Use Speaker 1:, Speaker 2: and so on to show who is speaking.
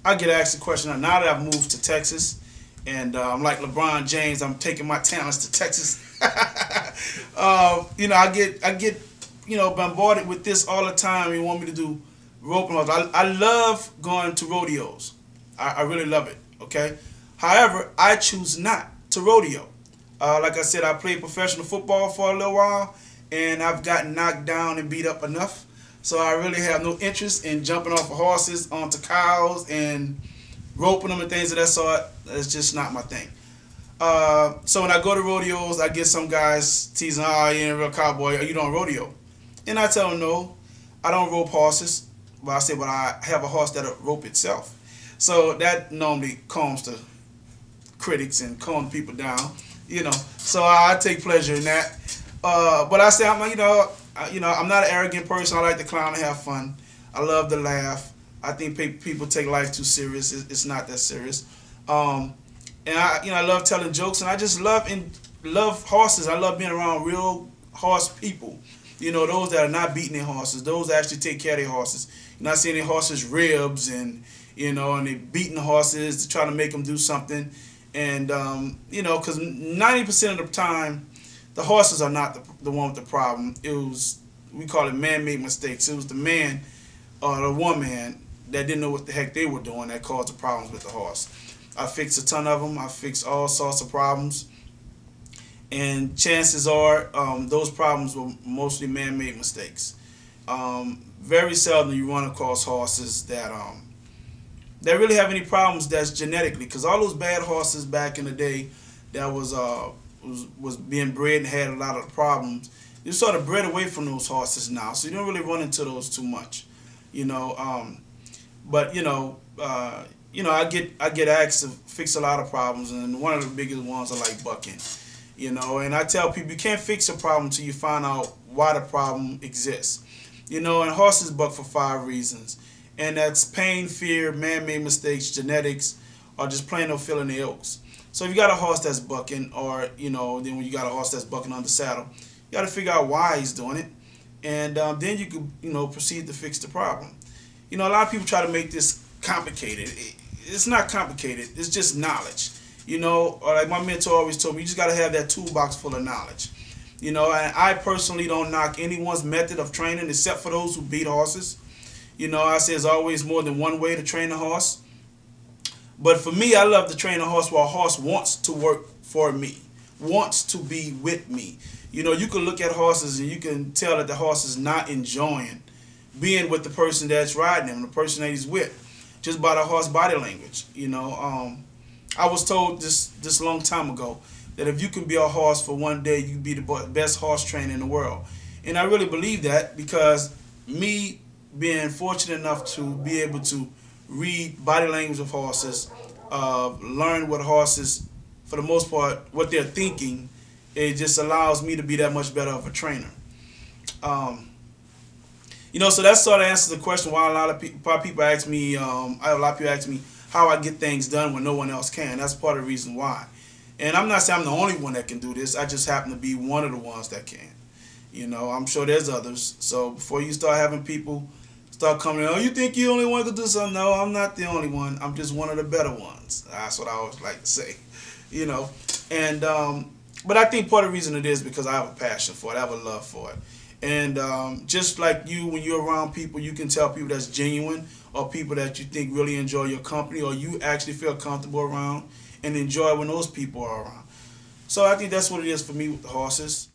Speaker 1: I get asked the question now that I've moved to Texas, and I'm like LeBron James. I'm taking my talents to Texas. I get bombarded with this all the time. You want me to do roping. I love going to rodeos. I really love it. Okay. However, I choose not to rodeo. Like I said, I played professional football for a little while, and I've gotten knocked down and beat up enough. So I really have no interest in jumping off of horses onto cows and roping them and things of that sort. That's just not my thing. So when I go to rodeos, I get some guys teasing, "Oh, you ain't a real cowboy, or you don't rodeo." And I tell them, no, I don't rope horses. But I say, but I have a horse that'll rope itself. So that normally calms the critics and calms people down, So I take pleasure in that. But I say, I'm not an arrogant person. I like to clown and have fun. I love to laugh. I think people take life too serious. It's not that serious. And I love telling jokes, and I just love horses. I love being around real horse people. Those that are not beating their horses, those that actually take care of their horses. You're not seeing their horses' ribs and and they beating the horses to try to make them do something. And because 90% of the time, the horses are not the one with the problem. We call it man-made mistakes. It was the man or the woman that didn't know what the heck they were doing that caused the problems with the horse. I fixed a ton of them. I fixed all sorts of problems. And chances are those problems were mostly man-made mistakes. Very seldom you run across horses that really have any problems that's genetically, because all those bad horses back in the day that was being bred and had a lot of problems, you sort of bred away from those horses now, so you don't really run into those too much, but I get asked to fix a lot of problems, and one of the biggest ones are like bucking, and I tell people you can't fix a problem until you find out why the problem exists, and horses buck for 5 reasons, and that's pain, fear, man-made mistakes, genetics, or just plain old filling the oaks. So if you got a horse that's bucking, or then when you got a horse that's bucking on the saddle, you got to figure out why he's doing it, and then you can proceed to fix the problem. A lot of people try to make this complicated. It's not complicated. It's just knowledge. Or like my mentor always told me, you just got to have that toolbox full of knowledge. And I personally don't knock anyone's method of training except for those who beat horses. I say there's always more than one way to train a horse. But for me, I love to train a horse while a horse wants to work for me, wants to be with me. You can look at horses and you can tell that the horse is not enjoying being with the person that's riding him, the person that he's with, just by the horse body language. I was told this long time ago that if you can be a horse for one day, you can be the best horse trainer in the world. And I really believe that, because me being fortunate enough to be able to read body language of horses, learn what horses, for the most part, what they're thinking, it just allows me to be that much better of a trainer. So that sort of answers the question why a lot of people ask me, I have a lot of people ask me how I get things done when no one else can. That's part of the reason why. And I'm not saying I'm the only one that can do this. I just happen to be one of the ones that can. I'm sure there's others. So before you start having people start coming in, "Oh, you think you're the only one to do something?" No, I'm not the only one. I'm just one of the better ones. That's what I always like to say. And but I think part of the reason it is because I have a passion for it. I have a love for it. And just like you, when you're around people, you can tell people that's genuine, or people that you think really enjoy your company, or you actually feel comfortable around and enjoy when those people are around. So I think that's what it is for me with the horses.